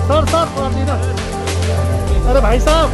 Sir अरे भाई साहब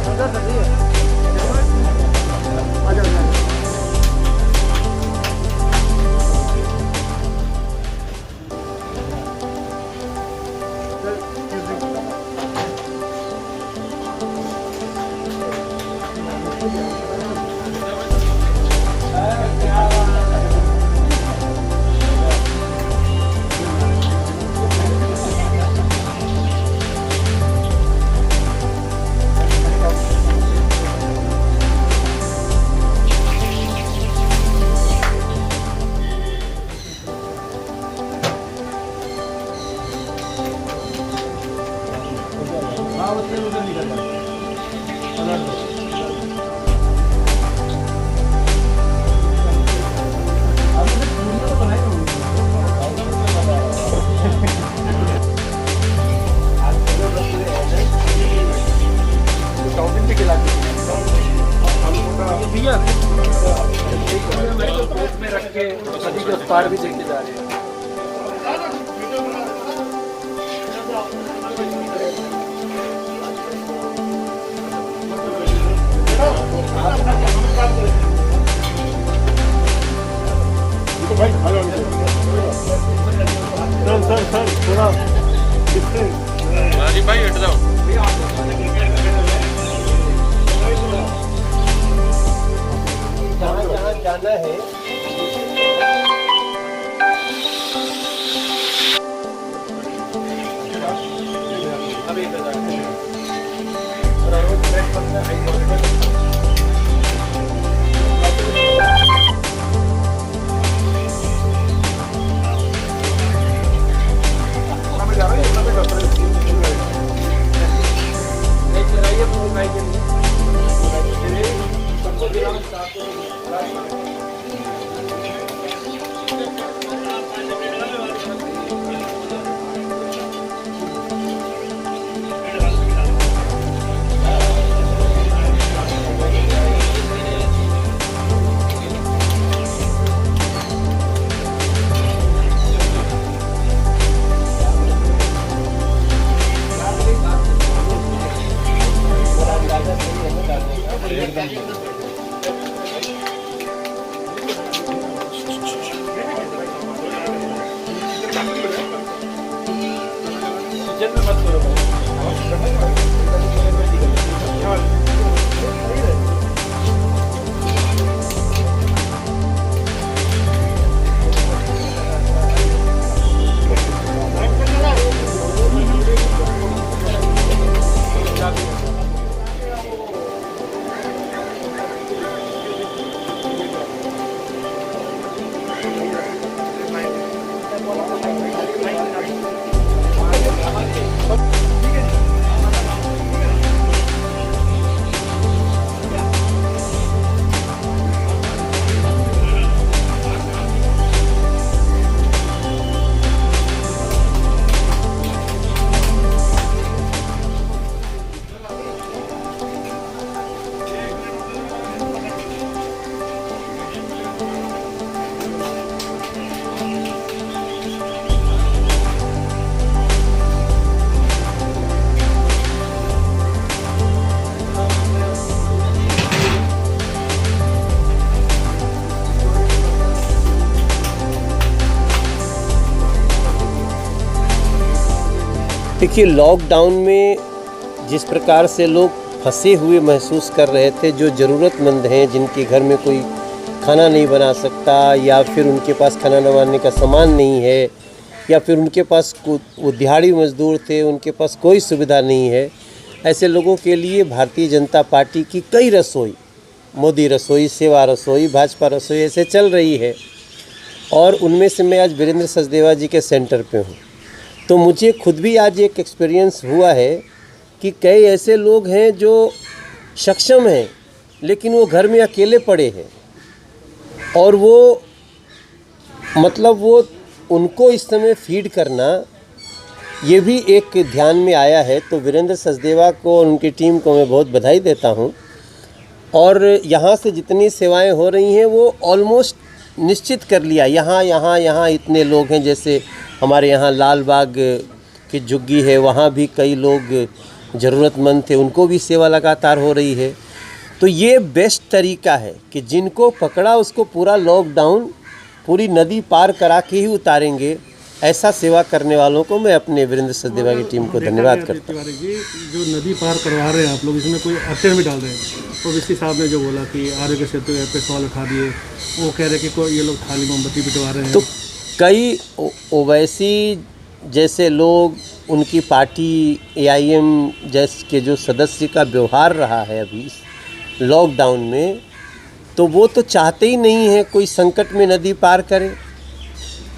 भैया में रख के नदी के उस पार भी देखे जा रहे हैं। सर थोड़ा राजीव भाई हट जाओ। जहाँ जाना है देखिए, लॉकडाउन में जिस प्रकार से लोग फंसे हुए महसूस कर रहे थे, जो ज़रूरतमंद हैं, जिनके घर में कोई खाना नहीं बना सकता या फिर उनके पास खाना बनाने का सामान नहीं है या फिर उनके पास वो दिहाड़ी मजदूर थे, उनके पास कोई सुविधा नहीं है, ऐसे लोगों के लिए भारतीय जनता पार्टी की कई रसोई, मोदी रसोई, सेवा रसोई, भाजपा रसोई ऐसे चल रही है। और उनमें से मैं आज वीरेंद्र सचदेवा जी के सेंटर पे हूँ, तो मुझे खुद भी आज एक एक्सपीरियंस हुआ है कि कई ऐसे लोग हैं जो सक्षम हैं लेकिन वो घर में अकेले पड़े हैं और वो उनको इस समय फीड करना ये भी एक ध्यान में आया है। तो वीरेंद्र सचदेवा को और उनकी टीम को मैं बहुत बधाई देता हूँ। और यहाँ से जितनी सेवाएं हो रही हैं वो ऑलमोस्ट निश्चित कर लिया, यहाँ इतने लोग हैं। जैसे हमारे यहाँ लाल बाग कि झुग्गी है, वहाँ भी कई लोग ज़रूरतमंद थे, उनको भी सेवा लगातार हो रही है। तो ये बेस्ट तरीका है कि जिनको पकड़ा उसको पूरा लॉकडाउन पूरी नदी पार करा के ही उतारेंगे। ऐसा सेवा करने वालों को मैं अपने वीरेंद्र सचदेवा की टीम को धन्यवाद करता हूँ। तिवारी जी, जो नदी पार करवा रहे हैं आप लोग, इसमें कोई अड़चन भी डाल रहे हैं। तो विसी साहब ने जो बोला कि आरोग्य सेतु ऐप पे सवाल उठा दिए, वो कह रहे कि कोई ये लोग थाली मोमबत्ती बिटवा रहे हैं। तो कई ओवैसी जैसे लोग, उनकी पार्टी AIM जैसे के जो सदस्य का व्यवहार रहा है अभी लॉकडाउन में, तो वो तो चाहते ही नहीं है कोई संकट में नदी पार करे,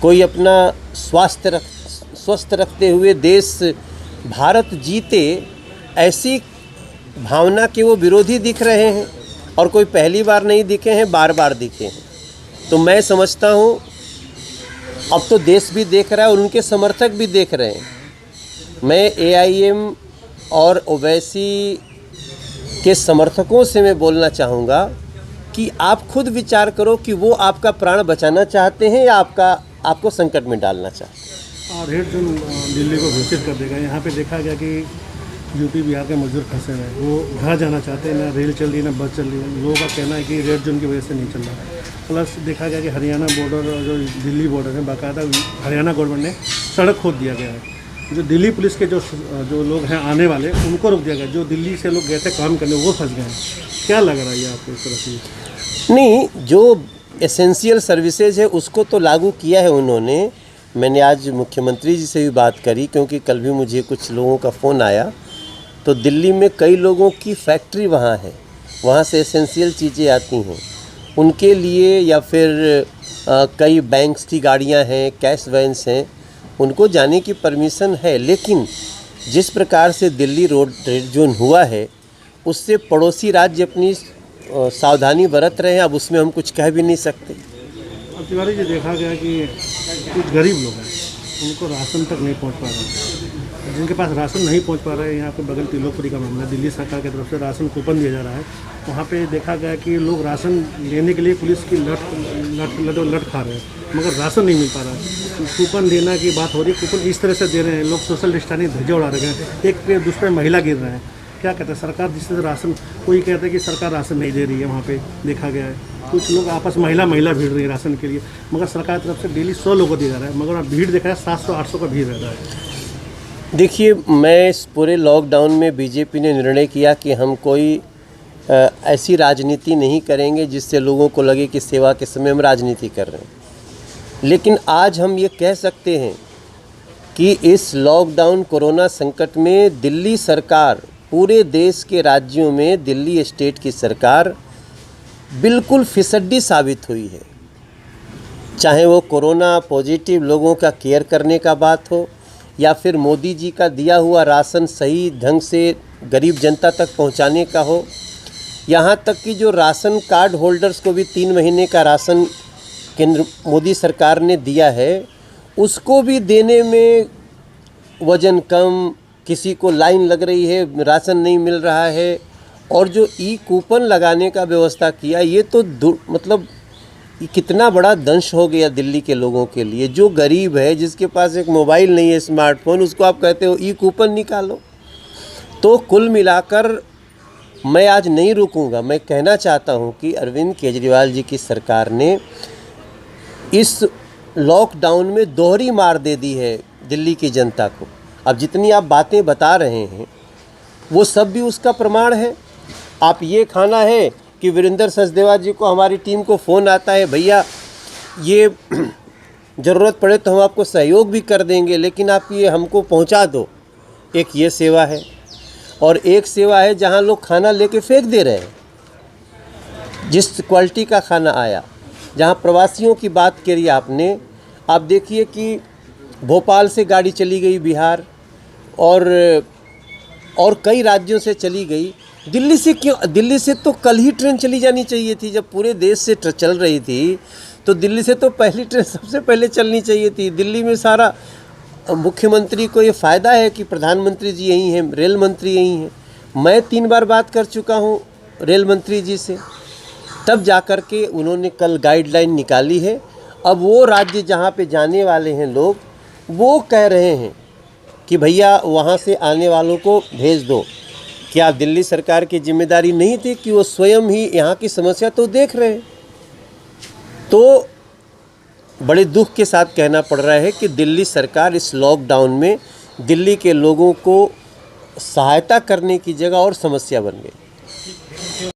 कोई अपना स्वस्थ रखते हुए देश भारत जीते, ऐसी भावना के वो विरोधी दिख रहे हैं। और कोई पहली बार नहीं दिखे हैं, बार बार दिखे हैं। तो मैं समझता हूँ अब तो देश भी देख रहा है और उनके समर्थक भी देख रहे हैं। मैं AIM और ओवैसी के समर्थकों से मैं बोलना चाहूँगा कि आप खुद विचार करो कि वो आपका प्राण बचाना चाहते हैं या आपको संकट में डालना चाहते हैं। और रेड जोन दिल्ली को घोषित कर देगा। यहाँ पे देखा गया कि यूपी बिहार के मजदूर फंसे हुए हैं, वो घर जाना चाहते हैं, ना रेल चल रही है ना बस चल रही है। लोगों का कहना है कि रेड जोन की वजह से नहीं चल रहा। प्लस देखा गया कि हरियाणा बॉर्डर और जो दिल्ली बॉर्डर है, बाकायदा हरियाणा गवर्नमेंट ने सड़क खोद दिया गया है। जो दिल्ली पुलिस के जो लोग हैं आने वाले, उनको रोक दिया गया। जो दिल्ली से लोग गए थे काम करने, वो फंस गए हैं। क्या लग रहा है आपको इस तरह से? नहीं, जो एसेंशियल सर्विसेज है उसको तो लागू किया है उन्होंने। मैंने आज मुख्यमंत्री जी से भी बात करी, क्योंकि कल भी मुझे कुछ लोगों का फ़ोन आया। तो दिल्ली में कई लोगों की फैक्ट्री वहाँ है, वहाँ से एसेंशियल चीज़ें आती हैं उनके लिए, या फिर कई बैंक्स की गाड़ियाँ हैं, कैश वैन्स हैं, उनको जाने की परमिशन है। लेकिन जिस प्रकार से दिल्ली रेड जोन हुआ है, उससे पड़ोसी राज्य अपनी सावधानी बरत रहे हैं। अब उसमें हम कुछ कह भी नहीं सकते। अब तिवारी जी, देखा गया कि कुछ गरीब लोग हैं, उनको राशन तक नहीं पहुंच पा रहा। जिनके पास राशन नहीं पहुंच पा रहे हैं, यहाँ पे बगल तिलोकपुरी का मामला, दिल्ली सरकार की तरफ से राशन कूपन दिया जा रहा है। वहाँ पे देखा गया कि लोग राशन लेने के लिए पुलिस की लट खा रहे हैं, मगर राशन नहीं मिल पा रहा है। कूपन देना की बात हो रही है, कूपन इस तरह से दे रहे हैं, लोग सोशल डिस्टेंसिंग ध्वजा उड़ा रहे हैं, एक पे दूसरे महिला गिर रहे हैं। क्या कहते हैं सरकार, जिस तरह राशन, कोई कहते हैं कि सरकार राशन नहीं दे रही है। वहाँ पे देखा गया है कुछ लोग आपस महिला भिड़ रही है राशन के लिए, मगर सरकार की तरफ से डेली 100 लोगों को दिया जा रहा है, मगर वहाँ भीड़ देखा है 700-800 का भीड़ रहता है। देखिए, मैं इस पूरे लॉकडाउन में बीजेपी ने निर्णय किया कि हम कोई ऐसी राजनीति नहीं करेंगे जिससे लोगों को लगे कि सेवा के समय हम राजनीति कर रहे हैं। लेकिन आज हम ये कह सकते हैं कि इस लॉकडाउन कोरोना संकट में दिल्ली सरकार, पूरे देश के राज्यों में दिल्ली स्टेट की सरकार बिल्कुल फिसड्डी साबित हुई है। चाहे वो कोरोना पॉजिटिव लोगों का केयर करने का बात हो, या फिर मोदी जी का दिया हुआ राशन सही ढंग से गरीब जनता तक पहुंचाने का हो, यहाँ तक कि जो राशन कार्ड होल्डर्स को भी 3 महीने का राशन केंद्र मोदी सरकार ने दिया है, उसको भी देने में वज़न कम, किसी को लाइन लग रही है, राशन नहीं मिल रहा है। और जो कूपन लगाने का व्यवस्था किया, ये तो मतलब कितना बड़ा दंश हो गया दिल्ली के लोगों के लिए। जो गरीब है, जिसके पास एक मोबाइल नहीं है, स्मार्टफोन, उसको आप कहते हो कूपन निकालो। तो कुल मिलाकर मैं आज नहीं रुकूंगा। मैं कहना चाहता हूं कि अरविंद केजरीवाल जी की सरकार ने इस लॉकडाउन में दोहरी मार दे दी है दिल्ली की जनता को। अब जितनी आप बातें बता रहे हैं वो सब भी उसका प्रमाण है। आप ये खाना है कि वीरेंद्र सचदेवा जी को, हमारी टीम को फ़ोन आता है, भैया ये ज़रूरत पड़े तो हम आपको सहयोग भी कर देंगे, लेकिन आप ये हमको पहुंचा दो। एक ये सेवा है। और एक सेवा है जहां लोग खाना लेके फेंक दे रहे हैं, जिस क्वालिटी का खाना आया। जहां प्रवासियों की बात करी आपने, आप देखिए कि भोपाल से गाड़ी चली गई बिहार, और कई राज्यों से चली गई। दिल्ली से क्यों? दिल्ली से तो कल ही ट्रेन चली जानी चाहिए थी। जब पूरे देश से चल रही थी तो दिल्ली से तो पहली ट्रेन सबसे पहले चलनी चाहिए थी। दिल्ली में सारा, मुख्यमंत्री को ये फ़ायदा है कि प्रधानमंत्री जी यहीं हैं, रेल मंत्री यहीं हैं। मैं 3 बार बात कर चुका हूँ रेल मंत्री जी से, तब जा कर के उन्होंने कल गाइडलाइन निकाली है। अब वो राज्य जहाँ पे जाने वाले हैं लोग, वो कह रहे हैं कि भैया वहाँ से आने वालों को भेज दो। क्या दिल्ली सरकार की जिम्मेदारी नहीं थी कि वो स्वयं ही यहाँ की समस्या तो देख रहे हैं? तो बड़े दुख के साथ कहना पड़ रहा है कि दिल्ली सरकार इस लॉकडाउन में दिल्ली के लोगों को सहायता करने की जगह और समस्या बन गई।